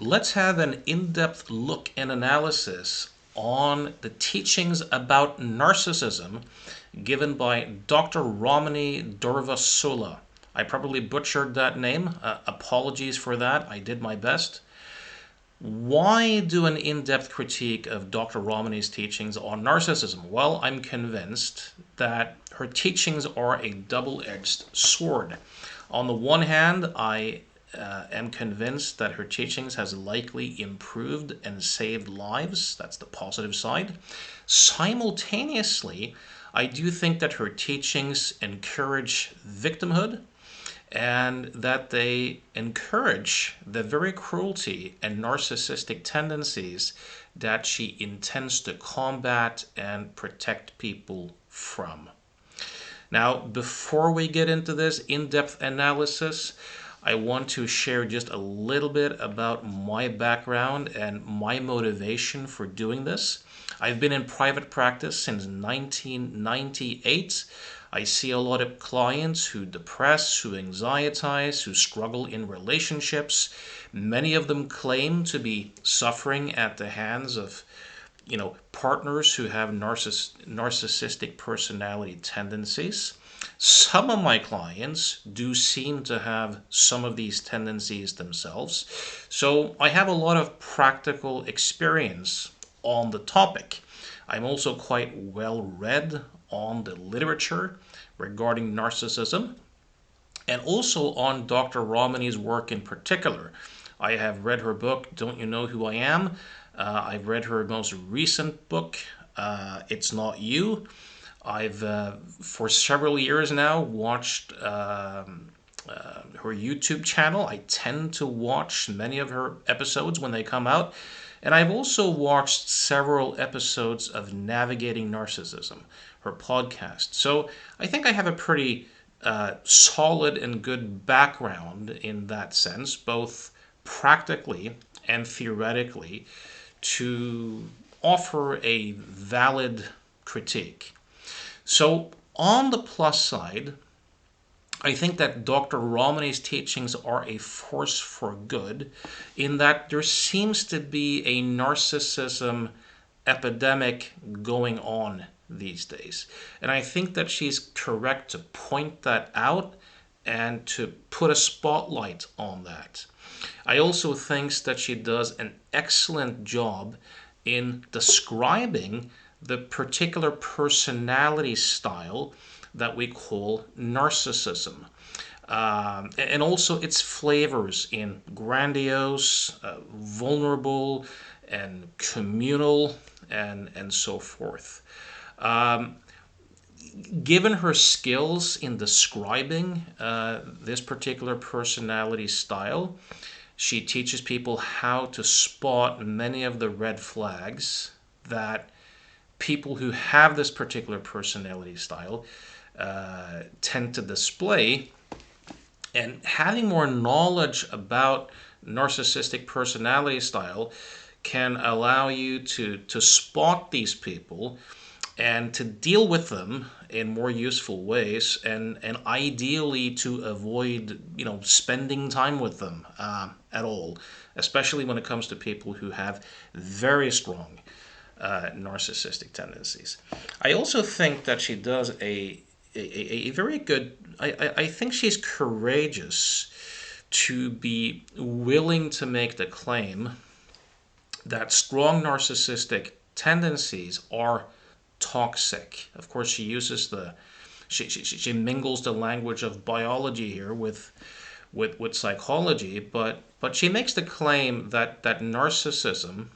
Let's have an in-depth look and analysis on the teachings about narcissism given by Dr. Ramani Durvasula. I probably butchered that name. Apologies for that. I did my best. Why do an in-depth critique of Dr. Ramani's teachings on narcissism? Well, I'm convinced that her teachings are a double-edged sword. On the one hand, I am convinced that her teachings has likely improved and saved lives. That's the positive side. Simultaneously, I do think that her teachings encourage victimhood and that they encourage the very cruelty and narcissistic tendencies that she intends to combat and protect people from. Now, before we get into this in-depth analysis, I want to share just a little bit about my background and my motivation for doing this. I've been in private practice since 1998. I see a lot of clients who depress, who anxietize, who struggle in relationships. Many of them claim to be suffering at the hands of partners who have narcissistic personality tendencies. Some of my clients do seem to have some of these tendencies themselves. So I have a lot of practical experience on the topic. I'm also quite well read on the literature regarding narcissism and also on Dr. Ramani's work in particular. I have read her book, Don't You Know Who I Am? I've read her most recent book, It's Not You. I've, for several years now, watched her YouTube channel. I tend to watch many of her episodes when they come out. And I've also watched several episodes of Navigating Narcissism, her podcast. So I think I have a pretty solid and good background in that sense, both practically and theoretically, to offer a valid critique. So on the plus side, I think that Dr. Ramani's teachings are a force for good in that there seems to be a narcissism epidemic going on these days. And I think that she's correct to point that out and to put a spotlight on that. I also think that she does an excellent job in describing the particular personality style that we call narcissism. And also its flavors in grandiose, vulnerable, and communal, and so forth. Given her skills in describing this particular personality style, she teaches people how to spot many of the red flags that people who have this particular personality style tend to display. And having more knowledge about narcissistic personality style can allow you to spot these people and to deal with them in more useful ways, and ideally to avoid spending time with them at all, especially when it comes to people who have very strong narcissistic tendencies. I also think that she does a very good, I think she's courageous to be willing to make the claim that strong narcissistic tendencies are toxic. Of course, she uses she mingles the language of biology here with psychology, but she makes the claim that narcissism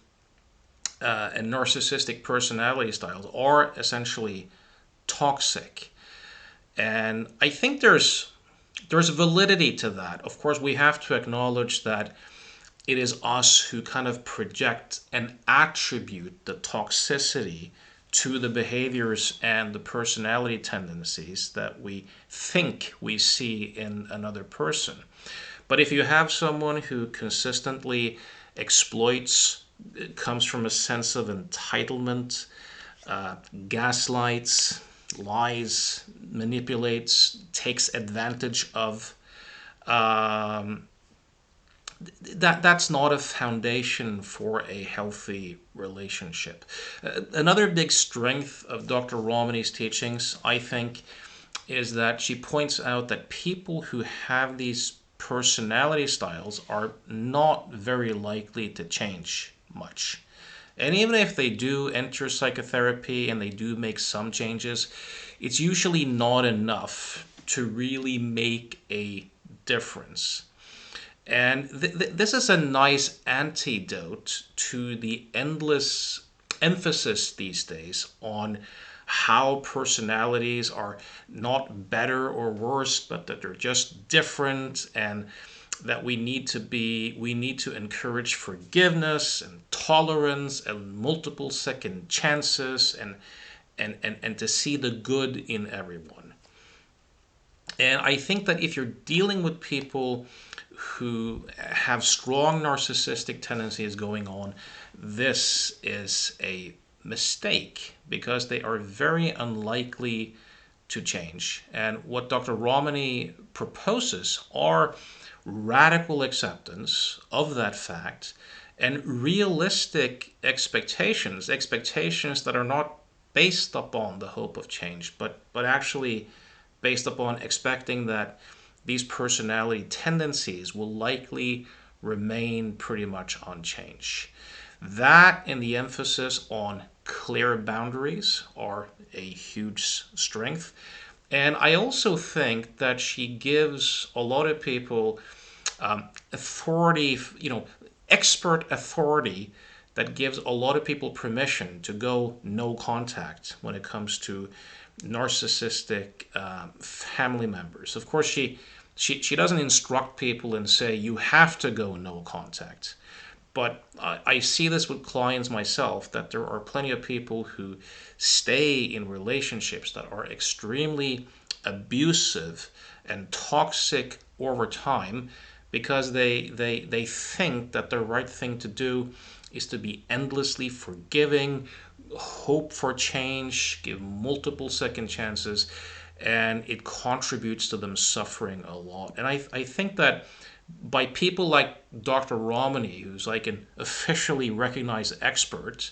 and narcissistic personality styles are essentially toxic. And I think there's validity to that. Of course, we have to acknowledge that it is us who kind of project and attribute the toxicity to the behaviors and the personality tendencies that we think we see in another person. But if you have someone who consistently exploits, comes from a sense of entitlement, gaslights, lies, manipulates, takes advantage of that's not a foundation for a healthy relationship. Another big strength of Dr. Ramani's teachings, I think, is that she points out that people who have these personality styles are not very likely to change much. And even if they do enter psychotherapy and they do make some changes, it's usually not enough to really make a difference. And this is a nice antidote to the endless emphasis these days on how personalities are not better or worse, but that they're just different, and that we need to encourage forgiveness and tolerance and multiple second chances, and to see the good in everyone. And I think that if you're dealing with people who have strong narcissistic tendencies going on, this is a mistake, because they are very unlikely to change. And what Dr. Ramani proposes are radical acceptance of that fact and realistic expectations, expectations that are not based upon the hope of change, but actually based upon expecting that these personality tendencies will likely remain pretty much unchanged. That and the emphasis on clear boundaries are a huge strength. And I also think that she gives a lot of people authority, expert authority, that gives a lot of people permission to go no contact when it comes to narcissistic family members. Of course, she doesn't instruct people and say you have to go no contact. But I see this with clients myself, that there are plenty of people who stay in relationships that are extremely abusive and toxic over time, because they think that the right thing to do is to be endlessly forgiving, hope for change, give multiple second chances, and it contributes to them suffering a lot. And I think that by people like Dr. Ramani, who's like an officially recognized expert,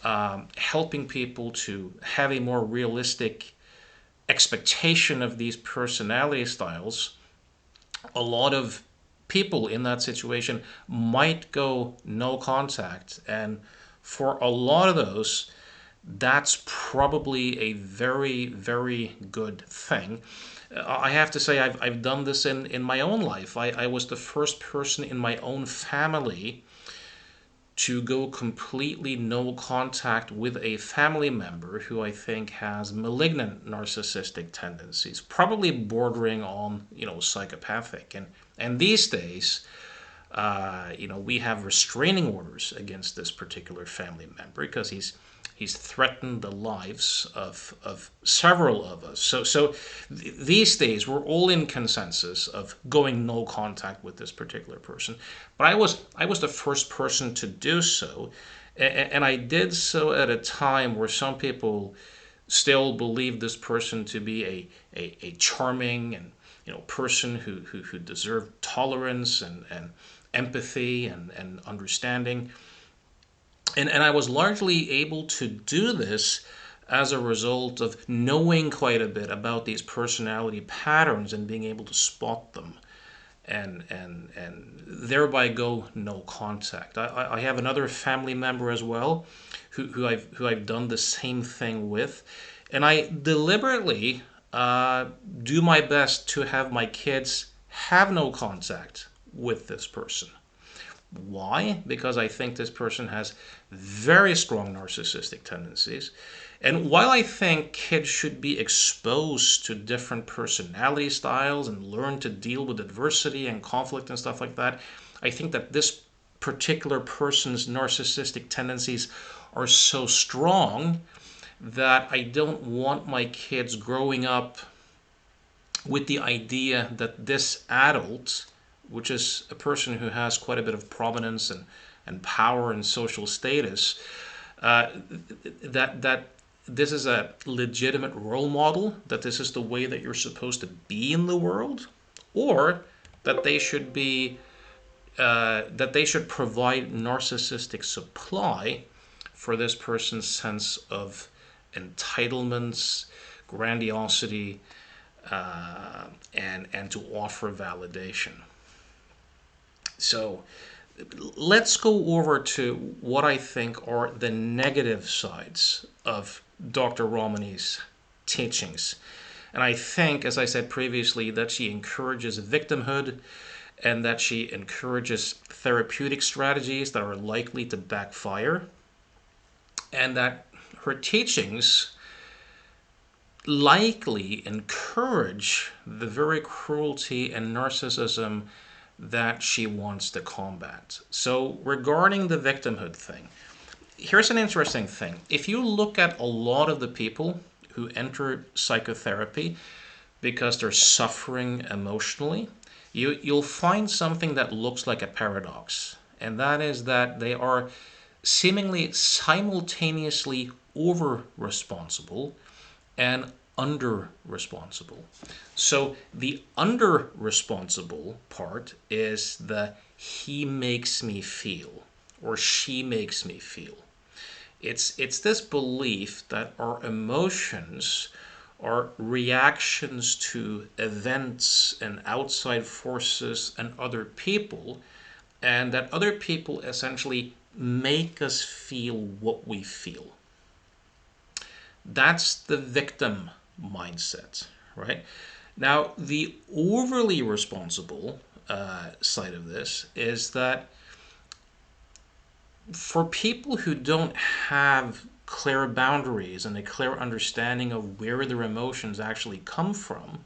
helping people to have a more realistic expectation of these personality styles, a lot of people in that situation might go no contact. And for a lot of those, that's probably a very, very good thing. I have to say, I've done this in my own life. I was the first person in my own family to go completely no contact with a family member who I think has malignant narcissistic tendencies, probably bordering on, psychopathic. And these days, we have restraining orders against this particular family member because he's threatened the lives of several of us. So these days we're all in consensus of going no contact with this particular person. But I was the first person to do so, and I did so at a time where some people still believe this person to be a charming and person who deserved tolerance and empathy and understanding. And I was largely able to do this as a result of knowing quite a bit about these personality patterns and being able to spot them, and thereby go no contact. I have another family member as well who I've done the same thing with, and I deliberately do my best to have my kids have no contact with this person. Why? Because I think this person has very strong narcissistic tendencies. And while I think kids should be exposed to different personality styles and learn to deal with adversity and conflict and stuff like that, I think that this particular person's narcissistic tendencies are so strong that I don't want my kids growing up with the idea that this adult, which is a person who has quite a bit of prominence and power and social status, that this is a legitimate role model, that this is the way that you're supposed to be in the world, or that they should be that they should provide narcissistic supply for this person's sense of entitlements, grandiosity, and to offer validation. So let's go over to what I think are the negative sides of Dr. Ramani's teachings. And I think, as I said previously, that she encourages victimhood and that she encourages therapeutic strategies that are likely to backfire, and that her teachings likely encourage the very cruelty and narcissism that she wants to combat. So regarding the victimhood thing, here's an interesting thing. If you look at a lot of the people who enter psychotherapy because they're suffering emotionally, you'll find something that looks like a paradox. And that is that they are seemingly simultaneously over-responsible and under-responsible. So the under-responsible part is the he makes me feel or she makes me feel. It's this belief that our emotions are reactions to events and outside forces and other people, and that other people essentially make us feel what we feel. That's the victim mindset, right? Now, the overly responsible side of this is that for people who don't have clear boundaries and a clear understanding of where their emotions actually come from,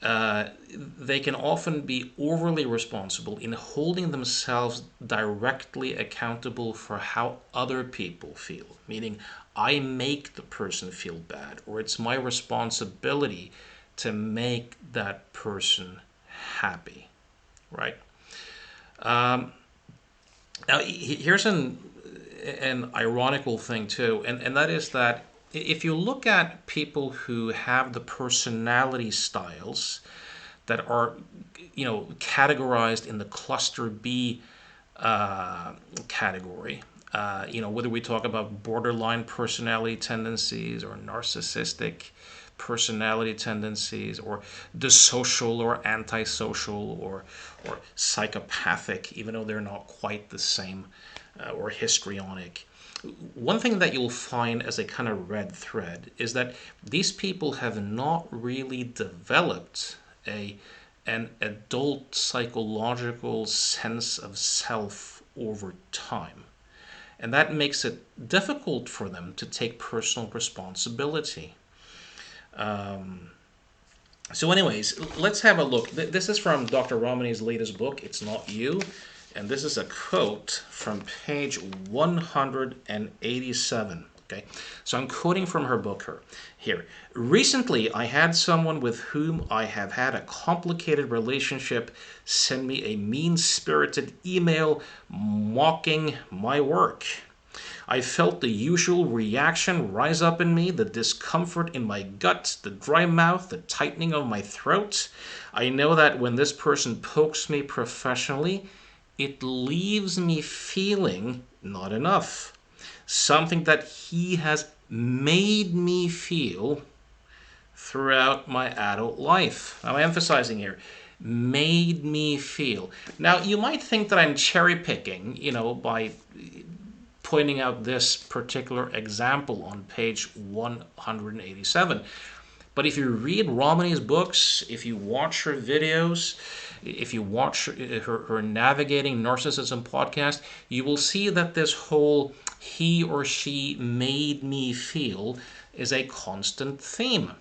they can often be overly responsible in holding themselves directly accountable for how other people feel, meaning I make the person feel bad, or it's my responsibility to make that person happy, right? Now, here's an ironical thing too, and that is that if you look at people who have the personality styles that are, categorized in the cluster B category, whether we talk about borderline personality tendencies or narcissistic personality tendencies or dissocial or antisocial or psychopathic, even though they're not quite the same, or histrionic. One thing that you'll find as a kind of red thread is that these people have not really developed an adult psychological sense of self over time. And that makes it difficult for them to take personal responsibility. So anyways, let's have a look. This is from Dr. Ramani's latest book, It's Not You. And this is a quote from page 187. Okay, so I'm quoting from her book here. Recently, I had someone with whom I have had a complicated relationship send me a mean-spirited email mocking my work. I felt the usual reaction rise up in me, the discomfort in my gut, the dry mouth, the tightening of my throat. I know that when this person pokes me professionally, it leaves me feeling not enough. Something that he has made me feel throughout my adult life. I'm emphasizing here, made me feel. Now, you might think that I'm cherry picking, by pointing out this particular example on page 187. But if you read Ramani's books, if you watch her videos, if you watch her Navigating Narcissism podcast, you will see that this whole he or she made me feel is a constant theme.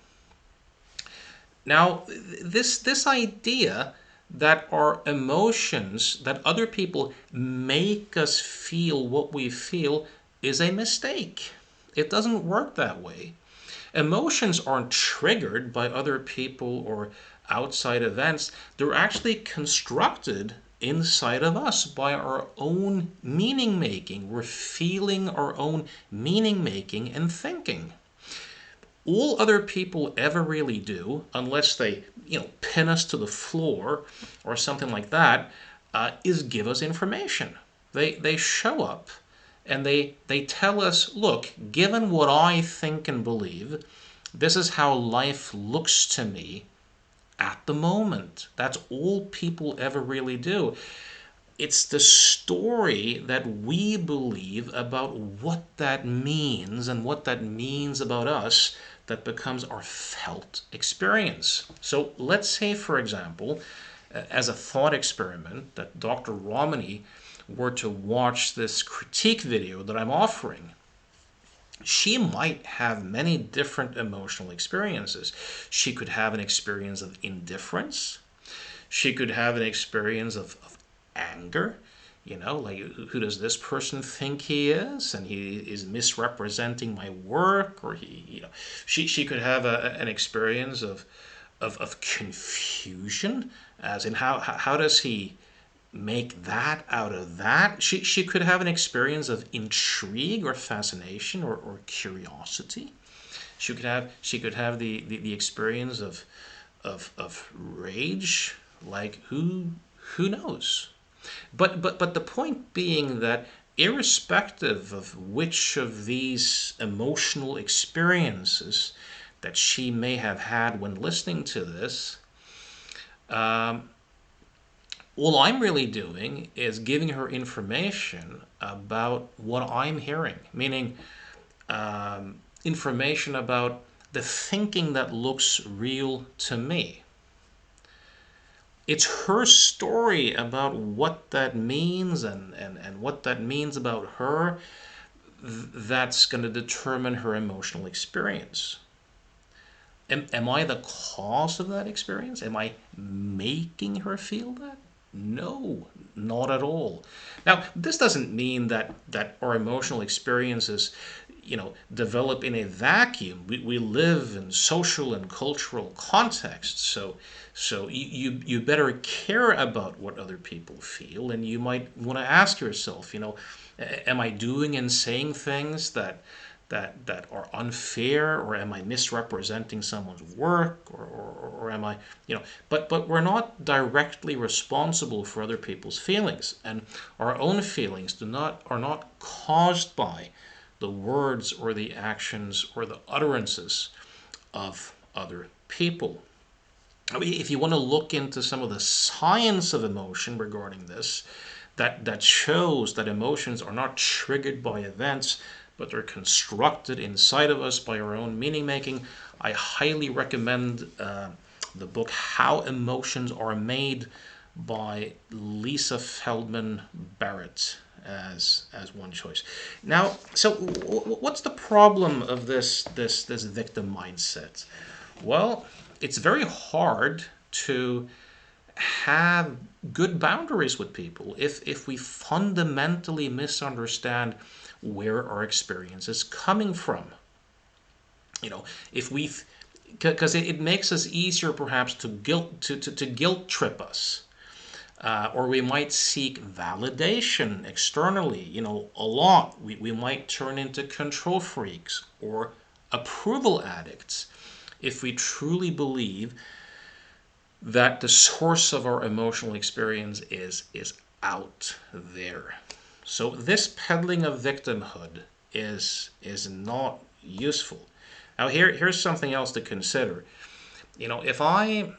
Now, this idea that our emotions, that other people make us feel what we feel, is a mistake. It doesn't work that way. Emotions aren't triggered by other people or outside events. They're actually constructed inside of us by our own meaning making. We're feeling our own meaning making and thinking. All other people ever really do, unless they, pin us to the floor or something like that, is give us information. They show up and they tell us, look, given what I think and believe, this is how life looks to me at the moment. That's all people ever really do. It's the story that we believe about what that means and what that means about us that becomes our felt experience. So let's say, for example, as a thought experiment, that Dr. Ramani were to watch this critique video that I'm offering. She might have many different emotional experiences. She could have an experience of indifference. She could have an experience of anger. Like, who does this person think he is? And he is misrepresenting my work. Or she could have an experience of confusion, as in how does he make that out of that? She could have an experience of intrigue or fascination or curiosity. She could have the experience of rage. Like, who knows? But the point being that irrespective of which of these emotional experiences that she may have had when listening to this, all I'm really doing is giving her information about what I'm hearing, meaning information about the thinking that looks real to me. It's her story about what that means and what that means about her that's going to determine her emotional experience. Am I the cause of that experience? Am I making her feel that? No, not at all. Now, this doesn't mean that our emotional experiences, develop in a vacuum. We live in social and cultural contexts, so you better care about what other people feel, and you might want to ask yourself, am I doing and saying things that are unfair, or am I misrepresenting someone's work, or am I, but we're not directly responsible for other people's feelings, and our own feelings are not caused by the words or the actions or the utterances of other people. I mean, if you want to look into some of the science of emotion regarding this, that shows that emotions are not triggered by events, but they're constructed inside of us by our own meaning making, I highly recommend the book How Emotions Are Made by Lisa Feldman Barrett as one choice. Now, so what's the problem of this victim mindset? Well, it's very hard to have good boundaries with people if we fundamentally misunderstand where our experience is coming from. If we, because it makes us easier perhaps to guilt trip us. Or we might seek validation externally, a lot. We might turn into control freaks or approval addicts if we truly believe that the source of our emotional experience is out there. So this peddling of victimhood is not useful. Now here's something else to consider. If I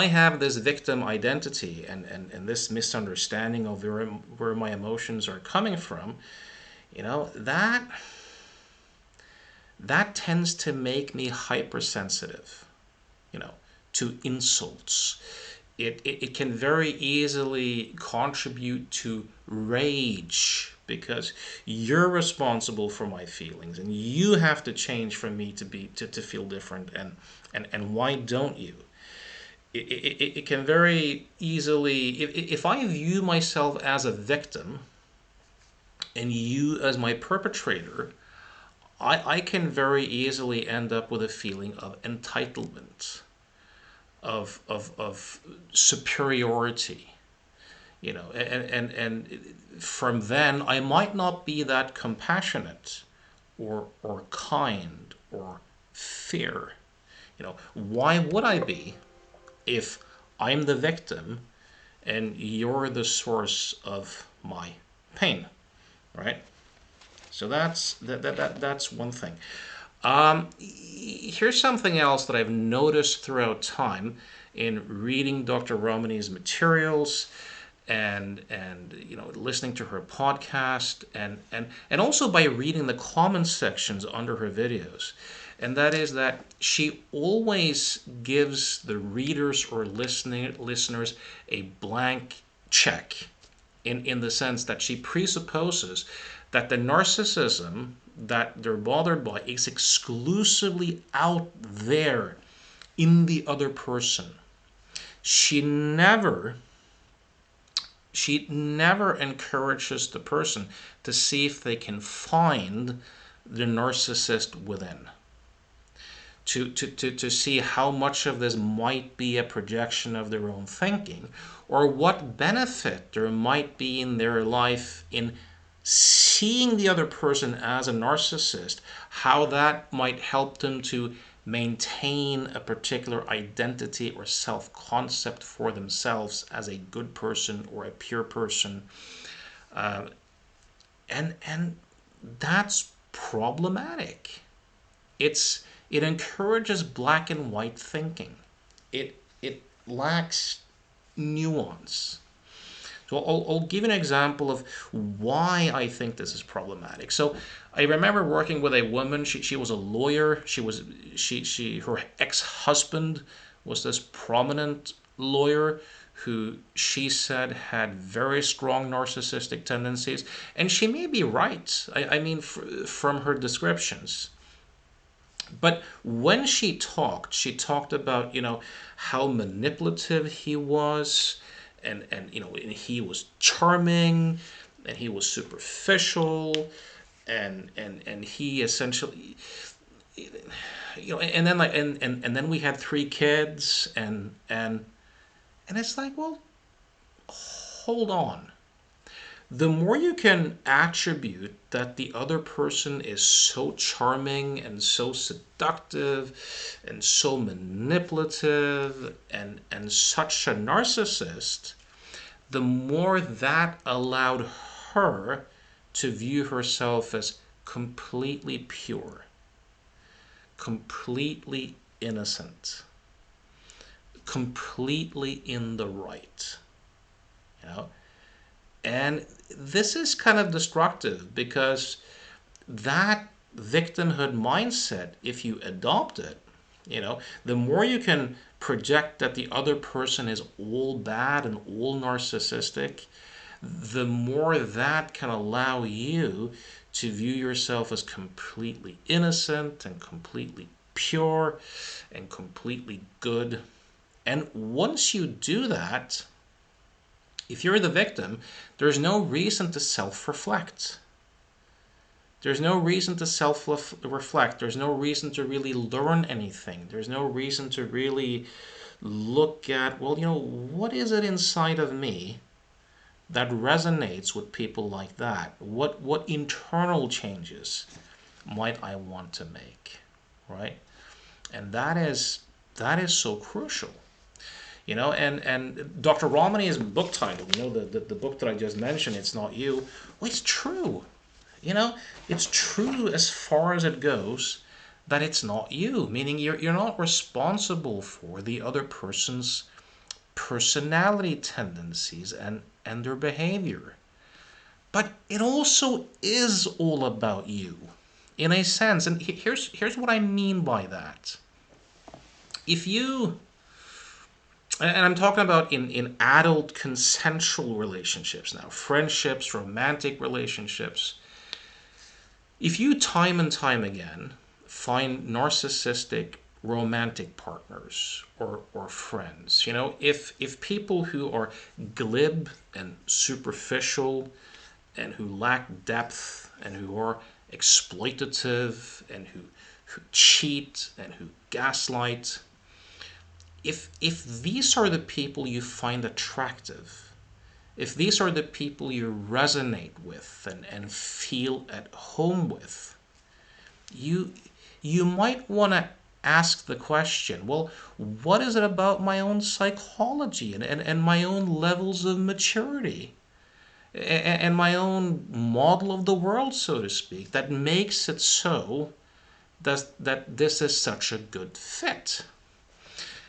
have this victim identity and this misunderstanding of where my emotions are coming from, that tends to make me hypersensitive, to insults. It can very easily contribute to rage because you're responsible for my feelings and you have to change for me to feel different, and why don't you? It can very easily, if I view myself as a victim and you as my perpetrator, I can very easily end up with a feeling of entitlement, of superiority, and from then I might not be that compassionate or kind or fair. Why would I be if I'm the victim and you're the source of my pain, right? So that's one thing. Here's something else that I've noticed throughout time in reading Dr. Ramani's materials and listening to her podcast and also by reading the comment sections under her videos. And that is that she always gives the readers or listeners a blank check in the sense that she presupposes that the narcissism that they're bothered by is exclusively out there in the other person. She never encourages the person to see if they can find the narcissist within. To see how much of this might be a projection of their own thinking, or what benefit there might be in their life in seeing the other person as a narcissist, how that might help them to maintain a particular identity or self-concept for themselves as a good person or a pure person. And that's problematic. It encourages black and white thinking. It lacks nuance. So I'll give an example of why I think this is problematic. So I remember working with a woman. She was a lawyer. Her ex-husband was this prominent lawyer who she said had very strong narcissistic tendencies, and she may be right. I mean, from her descriptions. But when she talked about, how manipulative he was, and he was charming, and he was superficial, and he essentially, and then and then we had 3 kids, and it's like, well, hold on. The more you can attribute that the other person is so charming and so seductive and so manipulative and such a narcissist, the more that allowed her to view herself as completely pure, completely innocent, completely in the right. And this is kind of destructive because that victimhood mindset, if you adopt it, the more you can project that the other person is all bad and all narcissistic, the more that can allow you to view yourself as completely innocent and completely pure and completely good. And once you do that, if you're the victim, there's no reason to self-reflect. There's no reason to self-reflect. There's no reason to really learn anything. There's no reason to really look at, well, what is it inside of me that resonates with people like that? What internal changes might I want to make, right? And that is so crucial. And Dr. Ramani's book title, the book that I just mentioned, It's Not You, well, it's true. It's true as far as it goes that it's not you, meaning you're not responsible for the other person's personality tendencies and their behavior. But it also is all about you, in a sense. And here's what I mean by that. If you... And I'm talking about in adult consensual relationships now, friendships, romantic relationships. If you time and time again find narcissistic romantic partners or friends, if people who are glib and superficial and who lack depth and who are exploitative and who cheat and who gaslight, if these are the people you find attractive, if these are the people you resonate with and feel at home with, you might want to ask the question, well, what is it about my own psychology and my own levels of maturity and my own model of the world, so to speak, that makes it so that this is such a good fit?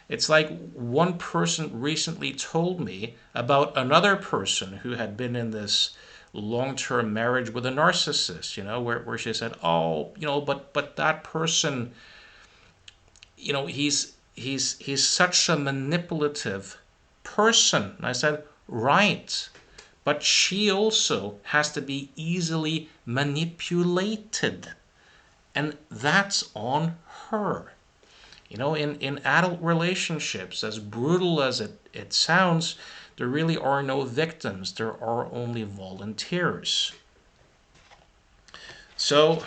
It's like one person recently told me about another person who had been in this long-term marriage with a narcissist, where she said, oh, but that person, he's such a manipulative person. And I said, right, but she also has to be easily manipulated, and that's on her. In adult relationships, as brutal as it sounds, there really are no victims. There are only volunteers. So,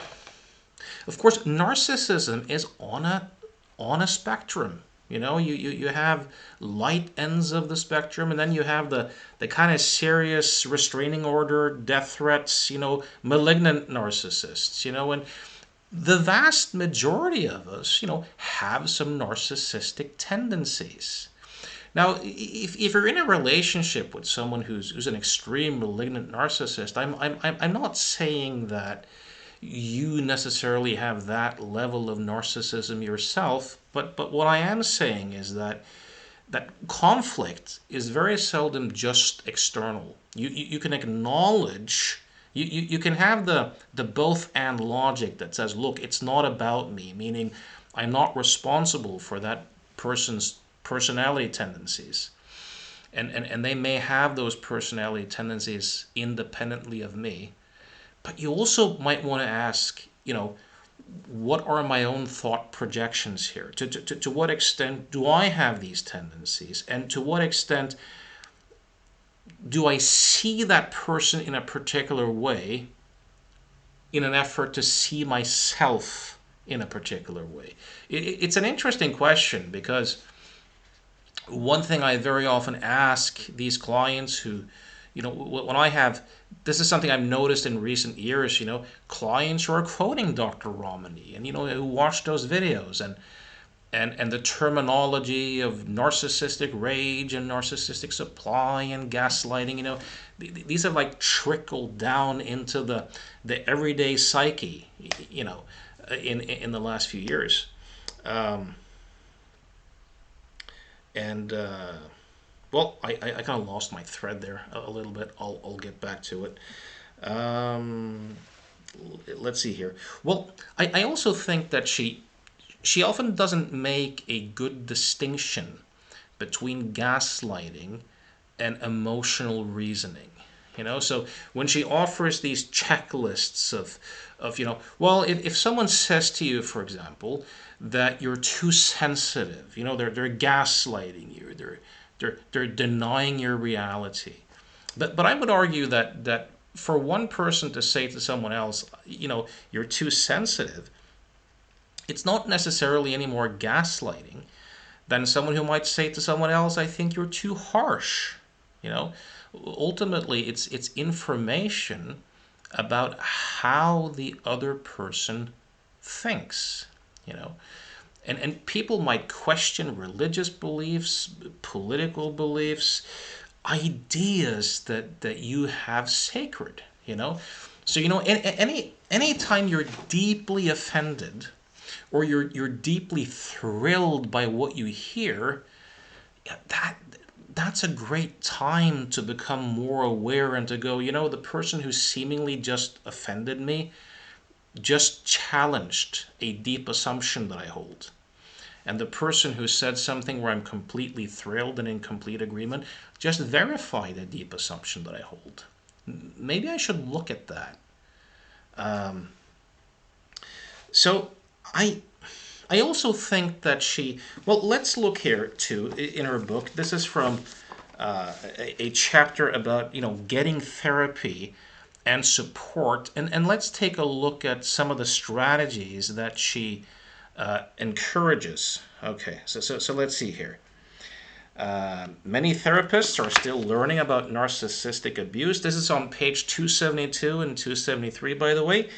of course, narcissism is on a spectrum. You have light ends of the spectrum, and then you have the kind of serious restraining order, death threats, malignant narcissists, and the vast majority of us, have some narcissistic tendencies. Now, if you're in a relationship with someone who's an extreme malignant narcissist, I'm not saying that you necessarily have that level of narcissism yourself, but what I am saying is that conflict is very seldom just external. You can acknowledge, you can have the both and logic that says, look, it's not about me, meaning I'm not responsible for that person's personality tendencies. And they may have those personality tendencies independently of me. But you also might want to ask, what are my own thought projections here? To what extent do I have these tendencies? And to what extent do I see that person in a particular way in an effort to see myself in a particular way? It's an interesting question, because one thing I very often ask these clients who, when I have, this is something I've noticed in recent years, clients who are quoting Dr. Ramani and, who watch those videos and the terminology of narcissistic rage and narcissistic supply and gaslighting, these have like trickled down into the everyday psyche, in the last few years. Well, I kind of lost my thread there a little bit. I'll get back to it. Let's see here. Well, I also think that she often doesn't make a good distinction between gaslighting and emotional reasoning. So when she offers these checklists of well, if someone says to you, for example, that you're too sensitive, they're gaslighting you, they're denying your reality. But I would argue that for one person to say to someone else, you're too sensitive, it's not necessarily any more gaslighting than someone who might say to someone else, I think you're too harsh. Ultimately, it's information about how the other person thinks. And people might question religious beliefs, political beliefs, ideas that you have sacred. So any time you're deeply offended, or you're deeply thrilled by what you hear, that's a great time to become more aware and to go, the person who seemingly just offended me just challenged a deep assumption that I hold. And the person who said something where I'm completely thrilled and in complete agreement just verified a deep assumption that I hold. Maybe I should look at that. So I also think that well, let's look here too in her book. This is from a chapter about getting therapy and support, and let's take a look at some of the strategies that she encourages. Okay, so let's see here. Many therapists are still learning about narcissistic abuse. This is on page 272 and 273, by the way.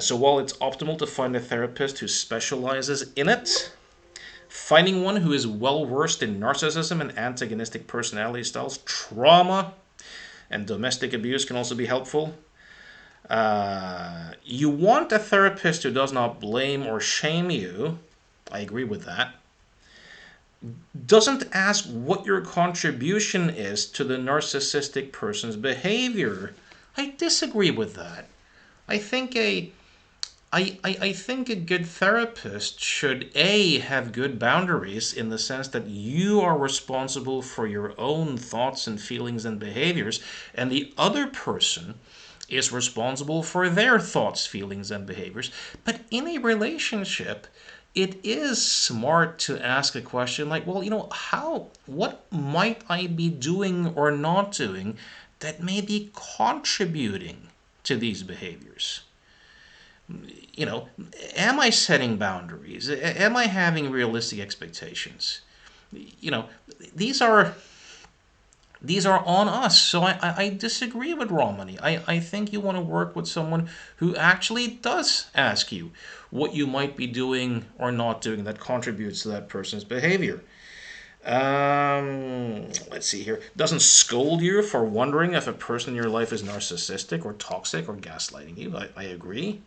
So while it's optimal to find a therapist who specializes in it, finding one who is well versed in narcissism and antagonistic personality styles, trauma, and domestic abuse can also be helpful. You want a therapist who does not blame or shame you. I agree with that. Doesn't ask what your contribution is to the narcissistic person's behavior. I disagree with that. I think I think a good therapist should have good boundaries in the sense that you are responsible for your own thoughts and feelings and behaviors, and the other person is responsible for their thoughts, feelings, and behaviors. But in a relationship, it is smart to ask a question like, well, what might I be doing or not doing that may be contributing to these behaviors? You know, am I setting boundaries? Am I having realistic expectations? You know, these are on us. So I disagree with Ramani. I think you want to work with someone who actually does ask you what you might be doing or not doing that contributes to that person's behavior. Let's see here. Doesn't scold you for wondering if a person in your life is narcissistic or toxic or gaslighting you. I agree.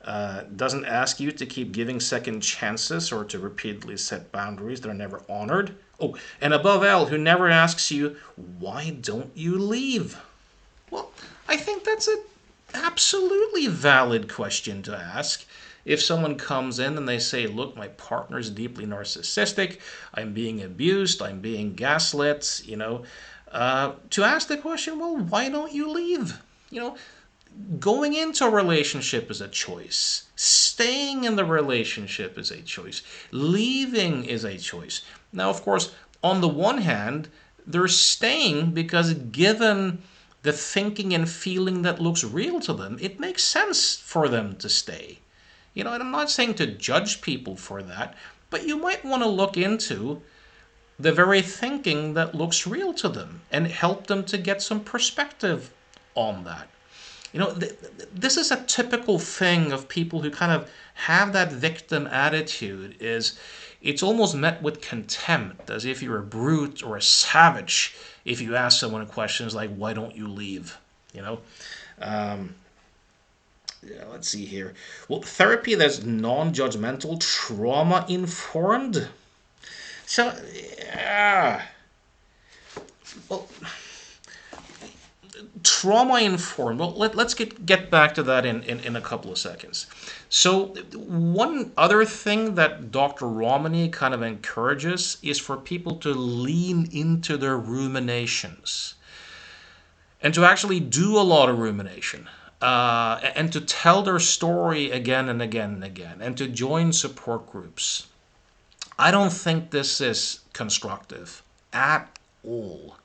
Doesn't ask you to keep giving second chances or to repeatedly set boundaries that are never honored. Oh, and above all, who never asks you, why don't you leave? Well, I think that's an absolutely valid question to ask. If someone comes in and they say, look, my partner's deeply narcissistic, I'm being abused, I'm being gaslit, to ask the question, well, why don't you leave? Going into a relationship is a choice. Staying in the relationship is a choice. Leaving is a choice. Now, of course, on the one hand, they're staying because given the thinking and feeling that looks real to them, it makes sense for them to stay. And I'm not saying to judge people for that, but you might want to look into the very thinking that looks real to them and help them to get some perspective on that. This is a typical thing of people who kind of have that victim attitude. It's almost met with contempt, as if you're a brute or a savage if you ask someone questions like, why don't you leave? Let's see here. Well, therapy that's non-judgmental, trauma-informed. So, well, trauma-informed. Well, let's get back to that in a couple of seconds. So one other thing that Dr. Ramani kind of encourages is for people to lean into their ruminations and to actually do a lot of rumination. And to tell their story again and again and again, and to join support groups. I don't think this is constructive at all.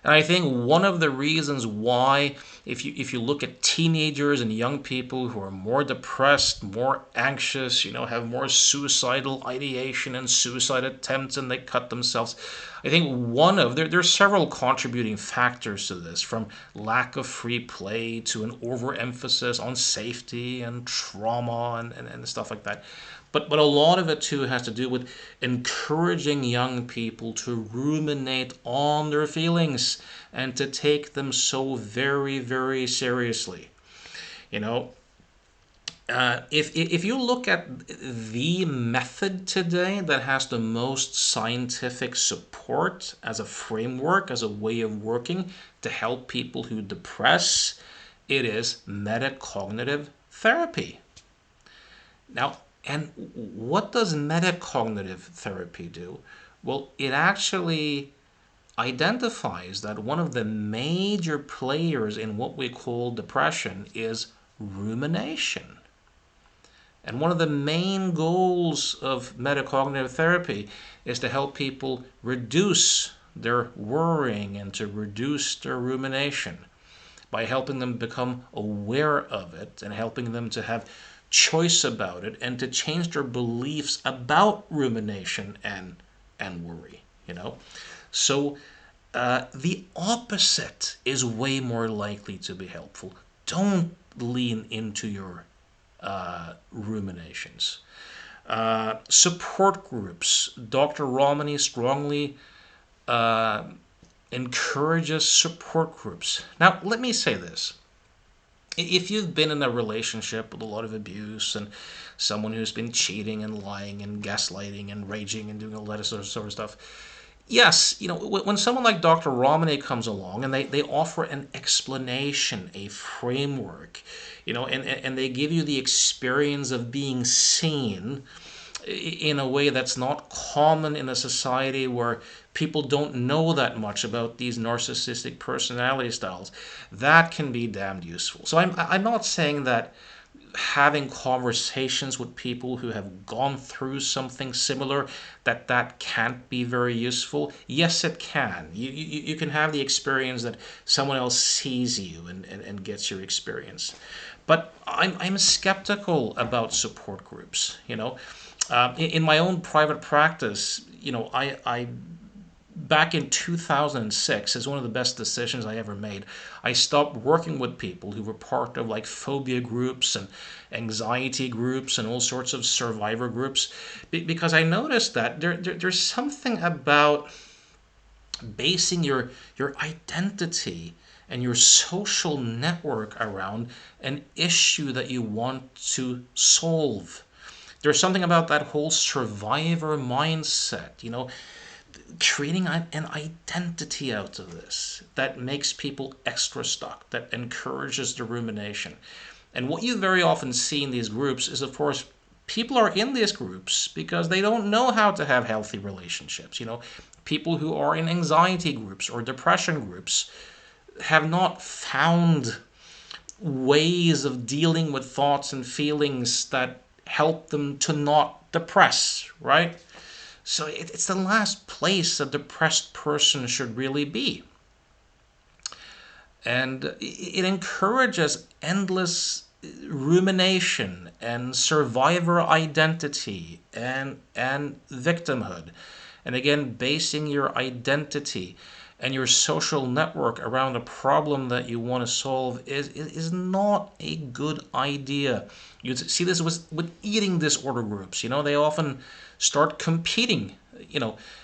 And I think one of the reasons why, if you look at teenagers and young people who are more depressed, more anxious, have more suicidal ideation and suicide attempts, and they cut themselves, I think there's several contributing factors to this, from lack of free play to an overemphasis on safety and trauma and stuff like that. But a lot of it too has to do with encouraging young people to ruminate on their feelings and to take them so very, very seriously. If you look at the method today that has the most scientific support as a framework, as a way of working to help people who depress, it is metacognitive therapy. Now, and what does metacognitive therapy do? Well, it actually identifies that one of the major players in what we call depression is rumination. And one of the main goals of metacognitive therapy is to help people reduce their worrying and to reduce their rumination by helping them become aware of it and helping them to have choice about it and to change their beliefs about rumination and worry. So the opposite is way more likely to be helpful. don't lean into your ruminations. Support groups. Dr. Ramani strongly encourages support groups. Now, let me say this. If you've been in a relationship with a lot of abuse and someone who's been cheating and lying and gaslighting and raging and doing all that sort of stuff, yes, when someone like Dr. Ramani comes along and they offer an explanation, a framework, and they give you the experience of being seen in a way that's not common in a society where people don't know that much about these narcissistic personality styles, that can be damned useful. So I'm not saying that having conversations with people who have gone through something similar, that can't be very useful. Yes, it can. You can have the experience that someone else sees you and gets your experience. But I'm skeptical about support groups. In my own private practice, I back in 2006 is one of the best decisions I ever made. I stopped working with people who were part of like phobia groups and anxiety groups and all sorts of survivor groups because I noticed that there's something about basing your identity and your social network around an issue that you want to solve. There's something about that whole survivor mindset, creating an identity out of this that makes people extra stuck, that encourages the rumination. And what you very often see in these groups is, of course, people are in these groups because they don't know how to have healthy relationships. People who are in anxiety groups or depression groups have not found ways of dealing with thoughts and feelings that help them to not depress, right? So it's the last place a depressed person should really be. And it encourages endless rumination and survivor identity and victimhood. And again, basing your identity and your social network around a problem that you want to solve is not a good idea. You see this with eating disorder groups. They often start competing.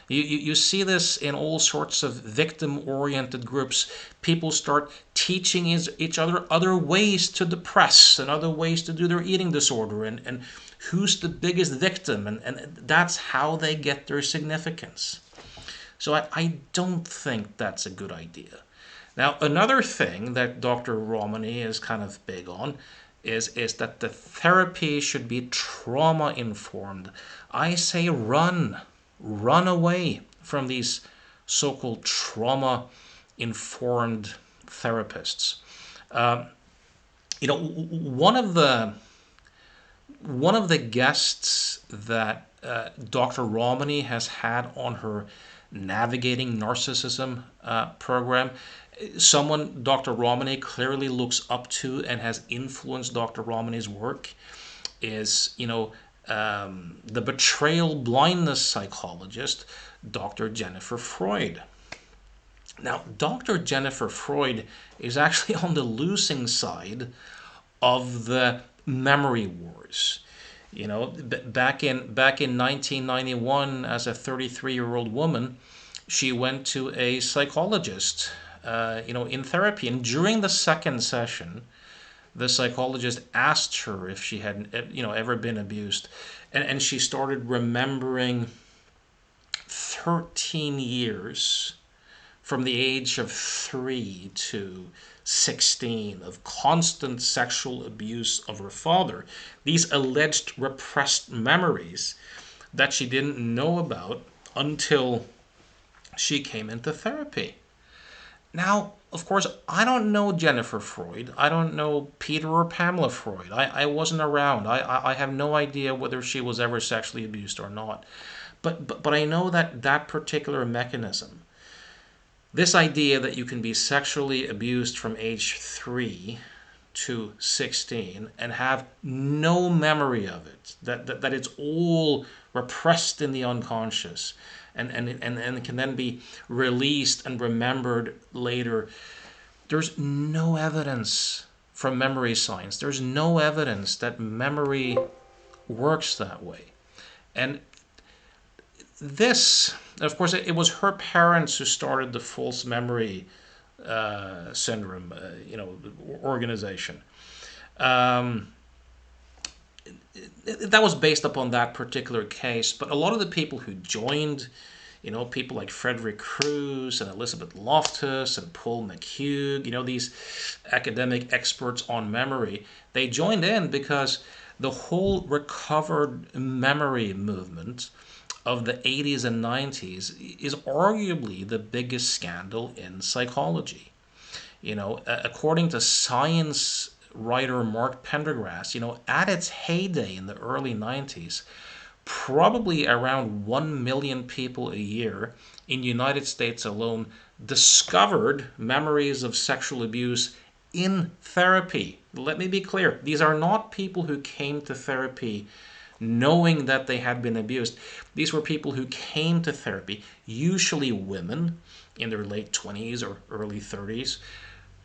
You see this in all sorts of victim-oriented groups. People start teaching each other ways to depress and other ways to do their eating disorder and who's the biggest victim, and that's how they get their significance. So I don't think that's a good idea. Now, another thing that Dr. Ramani is kind of big on is that the therapy should be trauma-informed. I say run away from these so-called trauma-informed therapists. One of the guests that Dr. Ramani has had on her Navigating Narcissism program, someone Dr. Ramani clearly looks up to and has influenced Dr. Ramani's work, is the betrayal blindness psychologist, Dr. Jennifer Freud. Now, Dr. Jennifer Freud is actually on the losing side of the memory wars. Back in 1991, as a 33-year-old woman, she went to a psychologist, in therapy. And during the second session, the psychologist asked her if she had, ever been abused. And she started remembering 13 years from the age of 3 to 16 of constant sexual abuse of her father. These alleged repressed memories that she didn't know about until she came into therapy. Now, of course, I don't know Jennifer Freud. I don't know Peter or Pamela Freud. I wasn't around. I have no idea whether she was ever sexually abused or not. But I know that particular mechanism, this idea that you can be sexually abused from age 3 to 16 and have no memory of it, that it's all repressed in the unconscious and can then be released and remembered later. There's no evidence from memory science. There's no evidence that memory works that way. And this, of course, it was her parents who started the false memory syndrome, organization. Um, that was based upon that particular case, but a lot of the people who joined, people like Frederick Crews and Elizabeth Loftus and Paul McHugh, these academic experts on memory, they joined in because the whole recovered memory movement of the 80s and 90s is arguably the biggest scandal in psychology. According to science writer Mark Pendergrass, at its heyday in the early 90s, probably around 1 million people a year in the United States alone discovered memories of sexual abuse in therapy. Let me be clear. These are not people who came to therapy knowing that they had been abused. These were people who came to therapy, usually women in their late 20s or early 30s,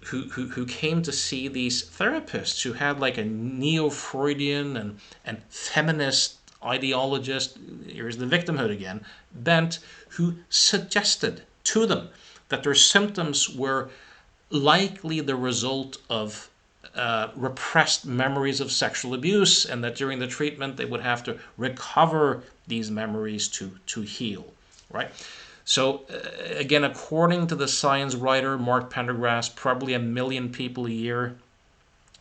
who came to see these therapists who had like a neo-Freudian and feminist ideologist, here's the victimhood again, bent, who suggested to them that their symptoms were likely the result of repressed memories of sexual abuse, and that during the treatment they would have to recover these memories to heal, right? So again, according to the science writer Mark Pendergrass, probably 1 million people a year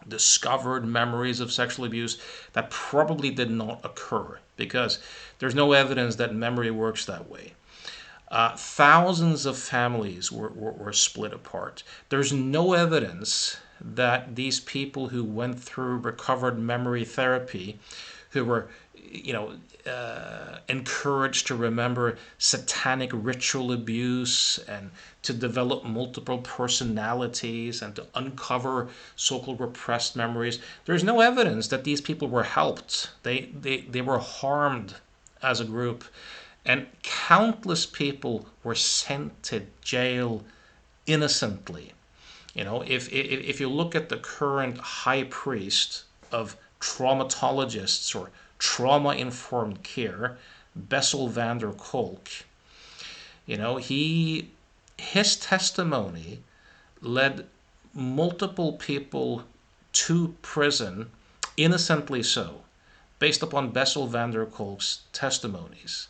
discovered memories of sexual abuse. That probably did not occur because there's no evidence that memory works that way. Thousands of families were split apart. There's no evidence that these people who went through recovered memory therapy, who were encouraged to remember satanic ritual abuse and to develop multiple personalities and to uncover so-called repressed memories. There's no evidence that these people were helped. They were harmed as a group. And countless people were sent to jail innocently. If you look at the current high priest of traumatologists or trauma-informed care, Bessel van der Kolk, his testimony led multiple people to prison, innocently so, based upon Bessel van der Kolk's testimonies,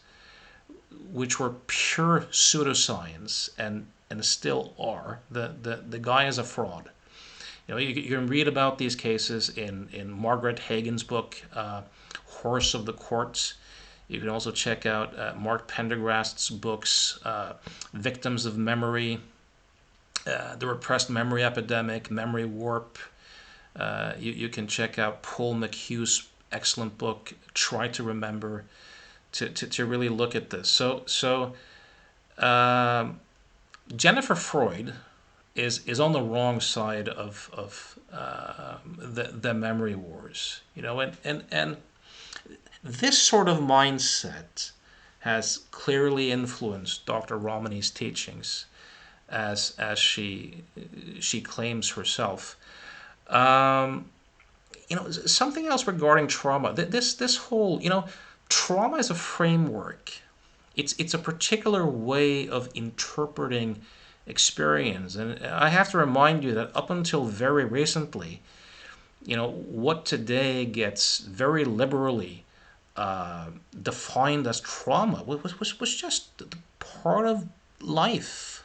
which were pure pseudoscience and still are. The guy is a fraud. You can read about these cases in Margaret Hagen's book, Horse of the Courts. You can also check out Mark Pendergrass's books, Victims of Memory, The Repressed Memory Epidemic, Memory Warp. You can check out Paul McHugh's excellent book, Try to Remember, to really look at this. So Jennifer Freud is on the wrong side of the memory wars, and this sort of mindset has clearly influenced Dr. Ramani's teachings, as she claims herself. Something else regarding trauma. This whole, trauma is a framework. It's a particular way of interpreting experience. And I have to remind you that up until very recently, what today gets very liberally defined as trauma was just part of life.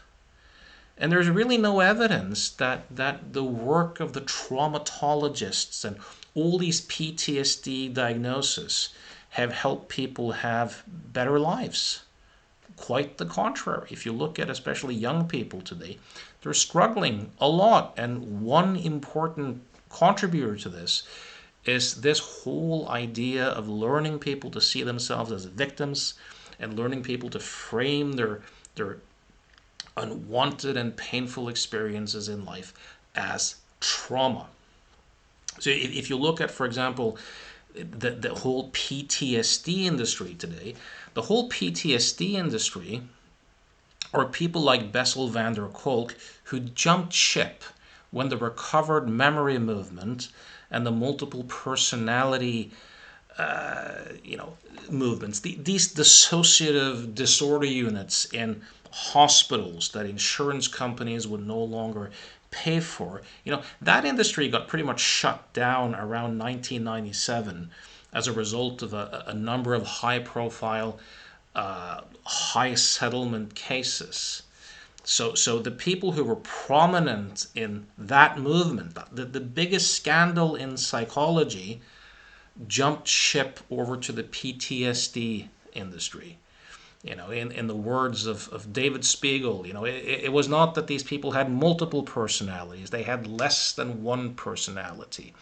And there's really no evidence that the work of the traumatologists and all these PTSD diagnoses have helped people have better lives. Quite the contrary. If you look at especially young people today, they're struggling a lot. And one important contributor to this is this whole idea of learning people to see themselves as victims and learning people to frame their unwanted and painful experiences in life as trauma. So if you look at, for example, the whole PTSD industry today, the whole PTSD industry are people like Bessel van der Kolk who jumped ship when the recovered memory movement and the multiple personality movements, these dissociative disorder units in hospitals that insurance companies would no longer pay for, that industry got pretty much shut down around 1997 as a result of a number of high-profile, high settlement cases. So the people who were prominent in that movement, the biggest scandal in psychology, jumped ship over to the PTSD industry. In the words of David Spiegel, it was not that these people had multiple personalities. They had less than one personality.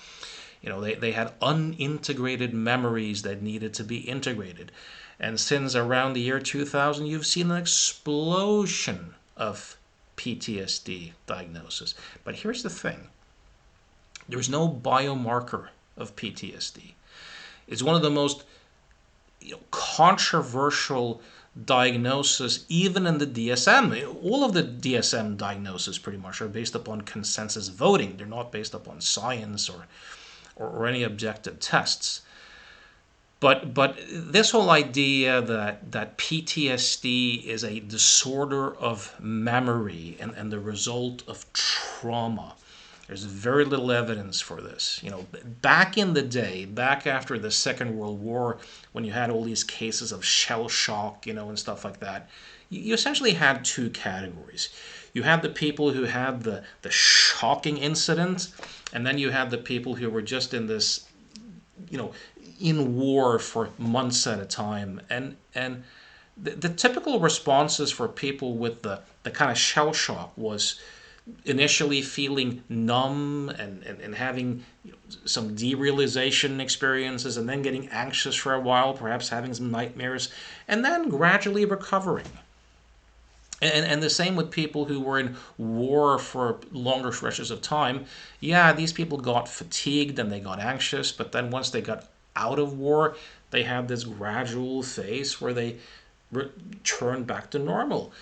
They had unintegrated memories that needed to be integrated. And since around the year 2000, you've seen an explosion of PTSD diagnosis. But here's the thing. There's no biomarker of PTSD. It's one of the most controversial diagnosis, even in the DSM. All of the DSM diagnoses pretty much are based upon consensus voting. They're not based upon science or any objective tests. But this whole idea that PTSD is a disorder of memory and the result of trauma, there's very little evidence for this. Back in the day, back after the Second World War, when you had all these cases of shell shock, and stuff like that, you essentially had two categories. You had the people who had the shocking incident, and then you had the people who were just in this, in war for months at a time. And the typical responses for people with the kind of shell shock was initially feeling numb and having some derealization experiences, and then getting anxious for a while, perhaps having some nightmares, and then gradually recovering. And the same with people who were in war for longer stretches of time. Yeah, these people got fatigued and they got anxious, but then once they got out of war, they had this gradual phase where they returned back to normal.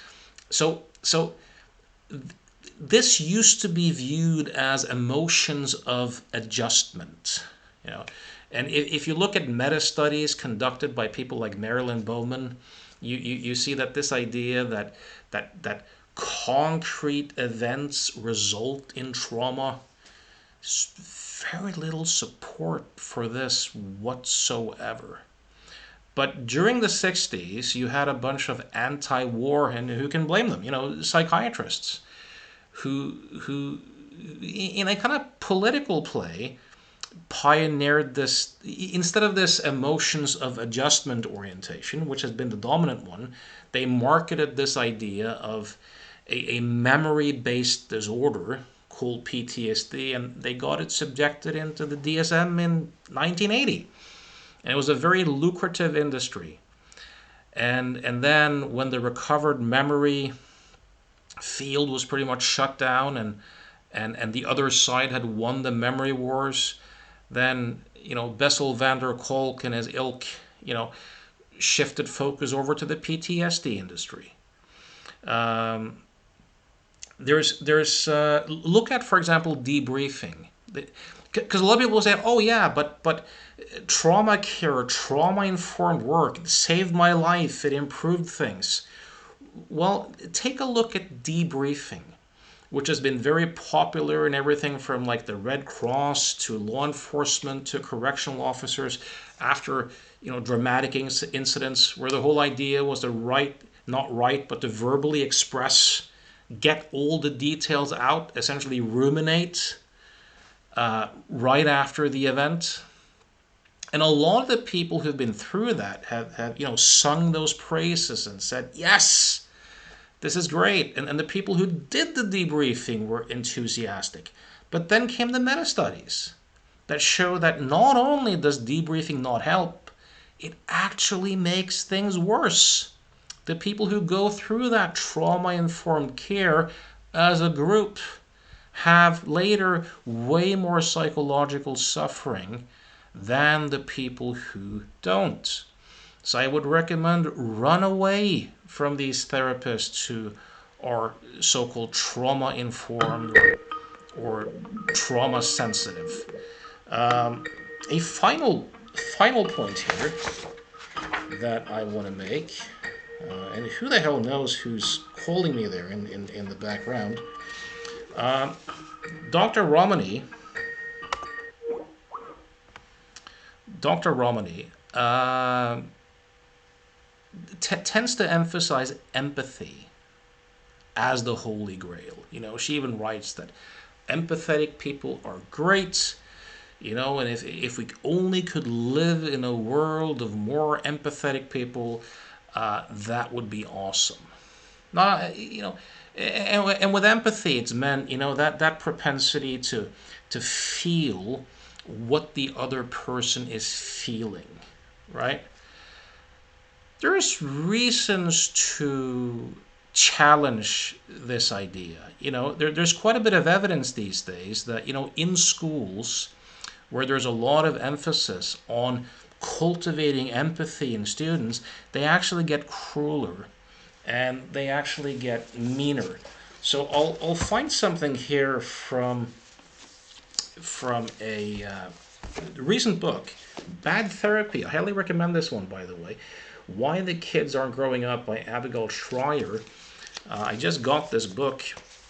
So this used to be viewed as emotions of adjustment, And if you look at meta-studies conducted by people like Marilyn Bowman, you see that this idea that concrete events result in trauma, very little support for this whatsoever. But during the 60s, you had a bunch of anti-war, and who can blame them? Psychiatrists who in a kind of political play, pioneered this. Instead of this emotions of adjustment orientation, which has been the dominant one, they marketed this idea of a memory-based disorder called PTSD, and they got it subjected into the DSM in 1980. And it was a very lucrative industry. And then when the recovered memory field was pretty much shut down, and the other side had won the memory wars, then Bessel van der Kolk and his ilk shifted focus over to the PTSD industry. There's look at, for example, debriefing, because a lot of people say, oh yeah, but trauma care, trauma informed work, it saved my life, it improved things. Well, take a look at debriefing, which has been very popular in everything from like the Red Cross to law enforcement to correctional officers after dramatic incidents, where the whole idea was to but to verbally express, get all the details out, essentially ruminate right after the event. And a lot of the people who've been through that have sung those praises and said, yes, this is great. And the people who did the debriefing were enthusiastic. But then came the meta-studies that show that not only does debriefing not help, it actually makes things worse. The people who go through that trauma-informed care as a group have later way more psychological suffering than the people who don't. So I would recommend run away from these therapists who are so-called trauma-informed or trauma sensitive. A final point here that I want to make, and who the hell knows who's calling me there in the background. Dr. Ramani, Dr. Ramani tends to emphasize empathy as the holy grail. You know, she even writes that empathetic people are great. You know, and if we only could live in a world of more empathetic people, that would be awesome. Not, you know, and with empathy, it's meant, you know, that propensity to feel what the other person is feeling, right? There's reasons to challenge this idea. You know, there's quite a bit of evidence these days that, you know, in schools where there's a lot of emphasis on cultivating empathy in students, they actually get crueler and they actually get meaner. So I'll find something here from a recent book, Bad Therapy. I highly recommend this one, by the way. Why the Kids Aren't Growing Up by Abigail Schreier. I just got this book,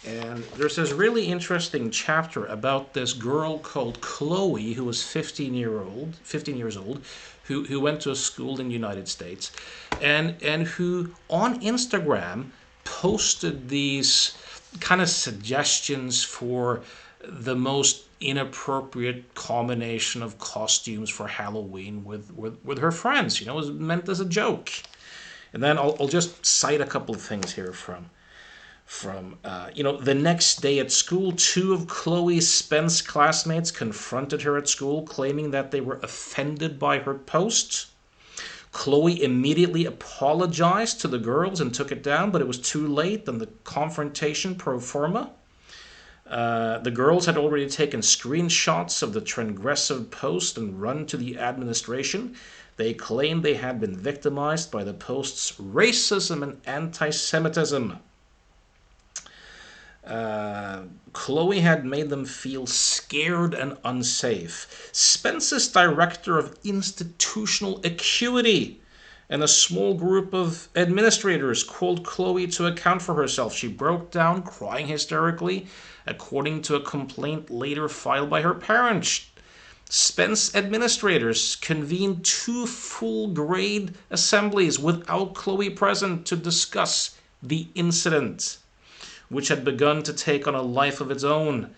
and there's this really interesting chapter about this girl called Chloe, who was 15 years old, who went to a school in the United States, and who on Instagram posted these kind of suggestions for the most inappropriate combination of costumes for Halloween with her friends. You know, it was meant as a joke. And then I'll just cite a couple of things here from you know, the next day at school, 2 of Chloe's Spence classmates confronted her at school, claiming that they were offended by her post. Chloe immediately apologized to the girls and took it down, but it was too late, and the confrontation pro forma. The girls had already taken screenshots of the transgressive post and run to the administration. They claimed they had been victimized by the post's racism and anti-Semitism. Chloe had made them feel scared and unsafe. Spence's director of institutional acuity and a small group of administrators called Chloe to account for herself. She broke down, crying hysterically, according to a complaint later filed by her parents. Spence administrators convened 2 full-grade assemblies without Chloe present to discuss the incident, which had begun to take on a life of its own.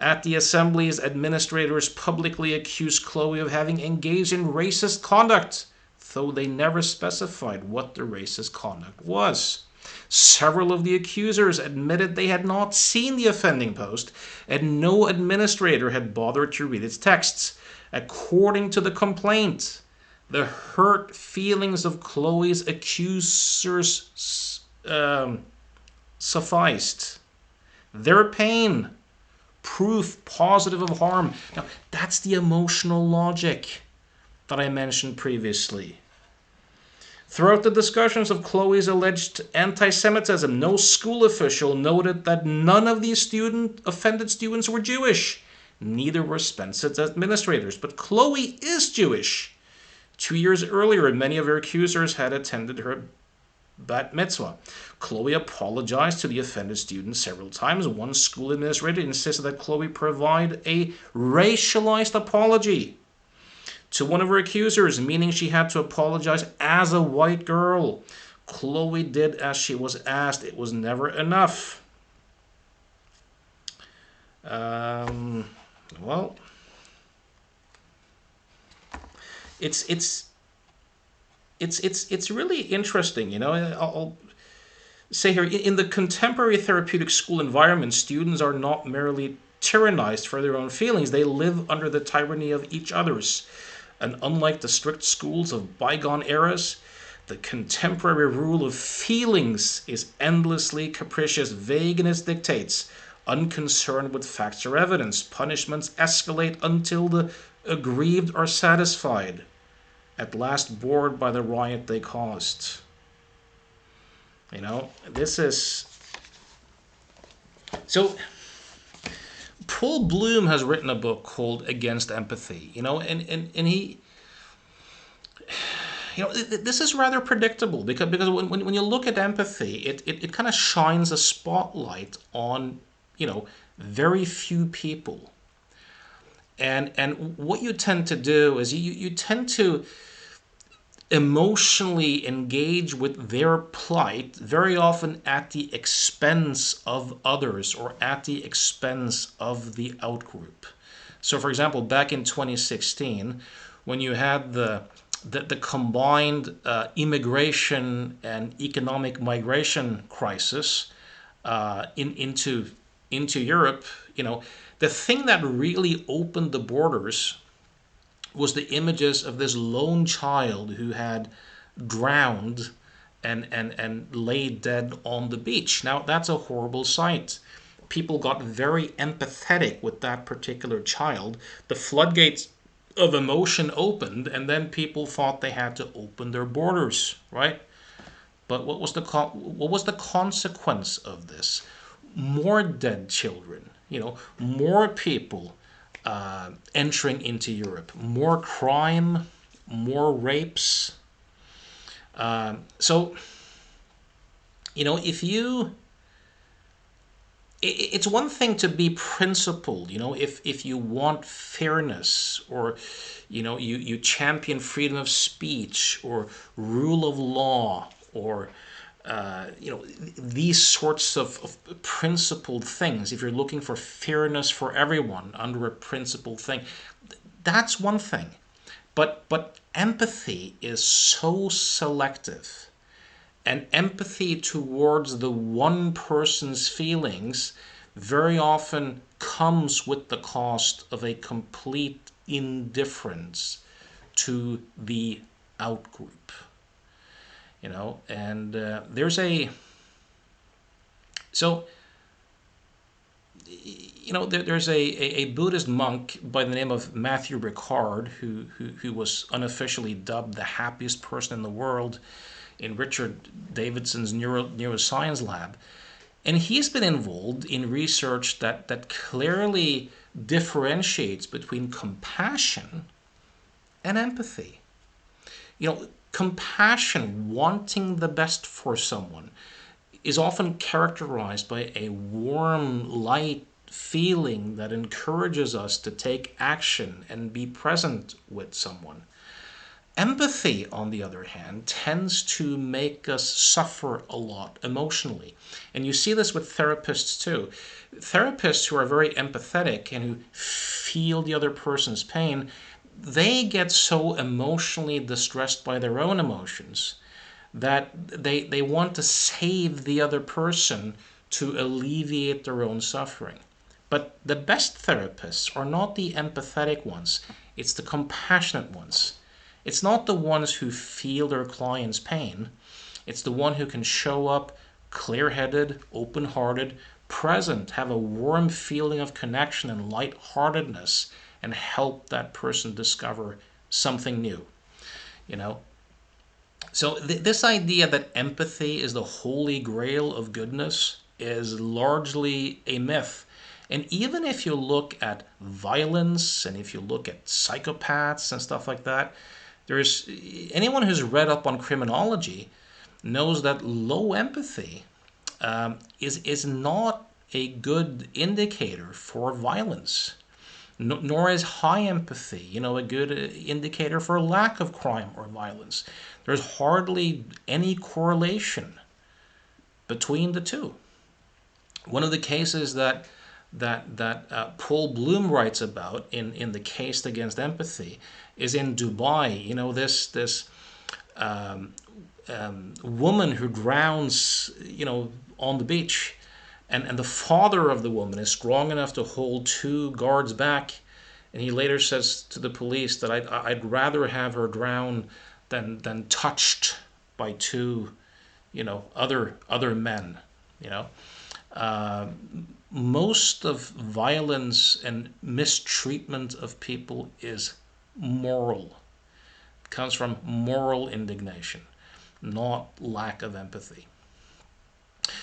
At the assemblies, administrators publicly accused Chloe of having engaged in racist conduct, though they never specified what the racist conduct was. Several of the accusers admitted they had not seen the offending post, and no administrator had bothered to read its texts. According to the complaint, the hurt feelings of Chloe's accusers sufficed. Their pain, proof positive of harm. Now, that's the emotional logic that I mentioned previously. Throughout the discussions of Chloe's alleged anti-Semitism, no school official noted that none of these offended students were Jewish. Neither were Spence's administrators, but Chloe is Jewish. 2 years earlier, many of her accusers had attended her bat mitzvah. Chloe apologized to the offended students several times. One school administrator insisted that Chloe provide a racialized apology to one of her accusers, meaning she had to apologize as a white girl. Chloe did as she was asked. It was never enough. Well, it's really interesting, you know. I'll say here, in the contemporary therapeutic school environment, students are not merely tyrannized for their own feelings. They live under the tyranny of each other's. And unlike the strict schools of bygone eras, the contemporary rule of feelings is endlessly capricious, vague in its dictates, unconcerned with facts or evidence. Punishments escalate until the aggrieved are satisfied, at last bored by the riot they caused. You know, this is... So, Paul Bloom has written a book called Against Empathy, and he, this is rather predictable because when you look at empathy, it kind of shines a spotlight on, very few people. And what you tend to do is you tend to emotionally engage with their plight, very often at the expense of others or at the expense of the outgroup. So, for example, back in 2016, when you had the combined immigration and economic migration crisis into Europe, the thing that really opened the borders was the images of this lone child who had drowned and lay dead on the beach. Now, that's a horrible sight. People got very empathetic with that particular child. The floodgates of emotion opened, and then people thought they had to open their borders, right? But what was the consequence of this? More dead children, more people entering into Europe, more crime, more rapes. So, if you, it's one thing to be principled, if you want fairness, or, you champion freedom of speech or rule of law, or these sorts of principled things. If you're looking for fairness for everyone under a principled thing, that's one thing. But empathy is so selective, and empathy towards the one person's feelings very often comes with the cost of a complete indifference to the outgroup. And there's a so there's a Buddhist monk by the name of Matthew Ricard who was unofficially dubbed the happiest person in the world in Richard Davidson's neuroscience lab. And he's been involved in research that clearly differentiates between compassion and empathy. Compassion, wanting the best for someone, is often characterized by a warm, light feeling that encourages us to take action and be present with someone. Empathy, on the other hand, tends to make us suffer a lot emotionally. And you see this with therapists too. Therapists who are very empathetic and who feel the other person's pain, they get so emotionally distressed by their own emotions that they want to save the other person to alleviate their own suffering. But the best therapists are not the empathetic ones, it's the compassionate ones. It's not the ones who feel their client's pain. It's the one who can show up clear-headed, open-hearted, present, have a warm feeling of connection and light-heartedness, and help that person discover something new. So this idea that empathy is the holy grail of goodness is largely a myth. And even if you look at violence and if you look at psychopaths and stuff like that, there's anyone who's read up on criminology knows that low empathy is not a good indicator for violence, nor is high empathy, a good indicator for lack of crime or violence. There's hardly any correlation between the two. One of the cases that Paul Bloom writes about in the case against empathy is in Dubai. This woman who drowns, on the beach, and the father of the woman is strong enough to hold two guards back, and he later says to the police that I'd rather have her drown than touched by two, other men. Most of violence and mistreatment of people is moral. It comes from moral indignation, not lack of empathy.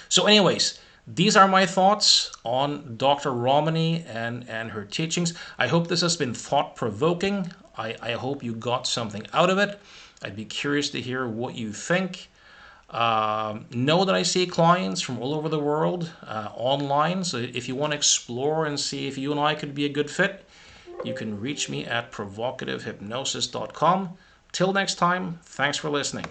So anyways, These are my thoughts on Dr. Ramani and her teachings. I hope this has been thought-provoking. I hope you got something out of it. I'd be curious to hear what you think. Know that I see clients from all over the world online, so if you want to explore and see if you and I could be a good fit, you can reach me at provocativehypnosis.com. Till next time, thanks for listening.